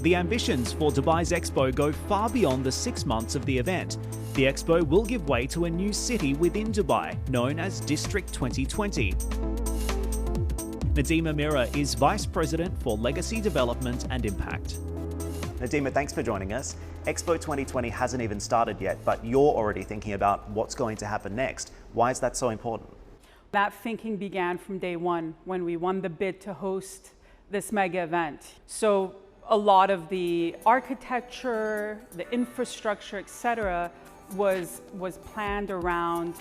The ambitions for Dubai's Expo go far beyond the 6 months of the event. The Expo will give way to a new city within Dubai, known as District 2020. Nadimeh Mehra is Vice President for Legacy Development and Impact. Nadimeh, thanks for joining us. Expo 2020 hasn't even started yet, but you're already thinking about what's going to happen next. Why is that so important? That thinking began from day one when we won the bid to host this mega event. So a lot of the architecture, the infrastructure, etc., was planned around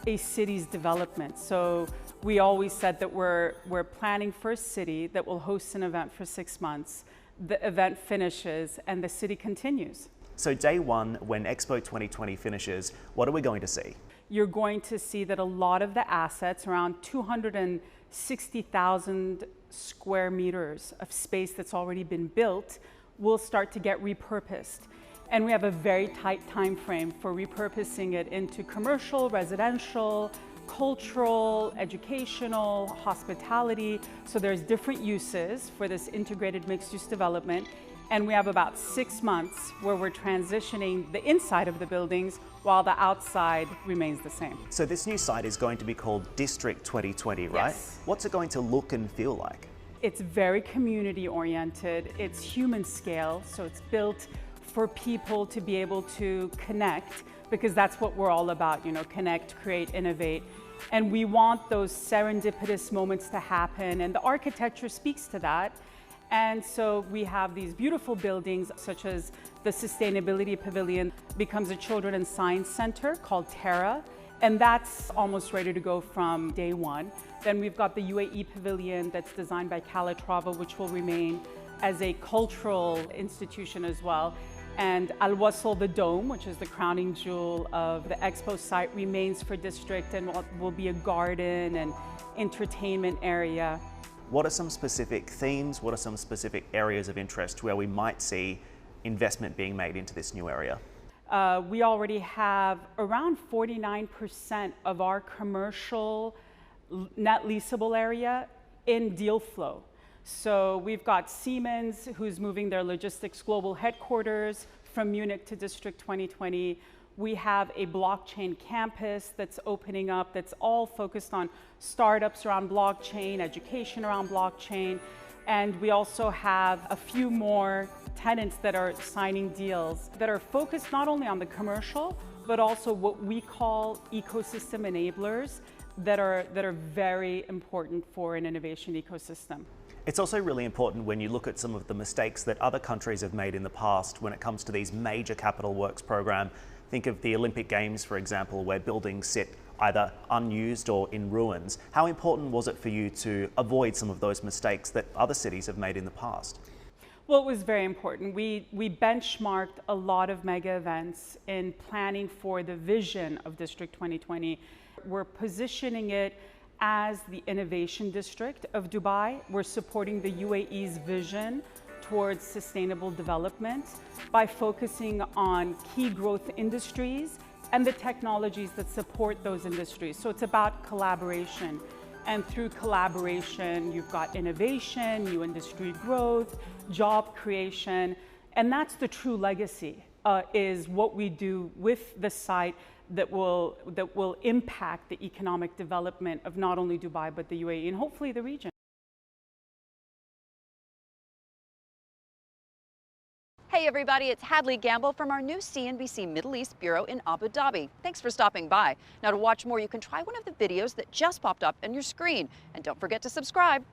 a city's development. So we always said that we're planning for a city that will host an event for 6 months. The event finishes and the city continues. So day one, when Expo 2020 finishes, what are we going to see? You're going to see that a lot of the assets, around 260,000 square meters of space that's already been built, will start to get repurposed. And we have a very tight time frame for repurposing it into commercial, residential, cultural, educational, hospitality. So there's different uses for this integrated mixed-use development. And we have about 6 months where we're transitioning the inside of the buildings while the outside remains the same. So this new site is going to be called District 2020, right? Yes. What's it going to look and feel like? It's very community oriented. It's human scale. So it's built for people to be able to connect, because that's what we're all about, connect, create, innovate. And we want those serendipitous moments to happen, and the architecture speaks to that. And so we have these beautiful buildings, such as the Sustainability Pavilion becomes a Children and Science Center called Terra, and that's almost ready to go from day one. Then we've got the UAE Pavilion that's designed by Calatrava, which will remain as a cultural institution as well. And Al Wasl, the dome, which is the crowning jewel of the Expo site, remains for District and will be a garden and entertainment area. What are some specific themes? What are some specific areas of interest where we might see investment being made into this new area? We already have around 49% of our commercial net leasable area in deal flow. So we've got Siemens, who's moving their logistics global headquarters from Munich to District 2020. We have a blockchain campus that's opening up that's all focused on startups around blockchain, education around blockchain. And we also have a few more tenants that are signing deals that are focused not only on the commercial, but also what we call ecosystem enablers that are very important for an innovation ecosystem. It's also really important when you look at some of the mistakes that other countries have made in the past when it comes to these major capital works program. Think of the Olympic Games, for example, where buildings sit either unused or in ruins. How important was it for you to avoid some of those mistakes that other cities have made in the past? Well, it was very important. We benchmarked a lot of mega events in planning for the vision of District 2020. We're positioning it as the innovation district of Dubai. We're supporting the UAE's vision towards sustainable development by focusing on key growth industries and the technologies that support those industries. So it's about collaboration. And through collaboration, you've got innovation, new industry growth, job creation. And that's the true legacy, is what we do with the site that will impact the economic development of not only Dubai, but the UAE and hopefully the region. Hey everybody, it's Hadley Gamble from our new CNBC Middle East Bureau in Abu Dhabi. Thanks for stopping by. Now to watch more, you can try one of the videos that just popped up on your screen. And don't forget to subscribe.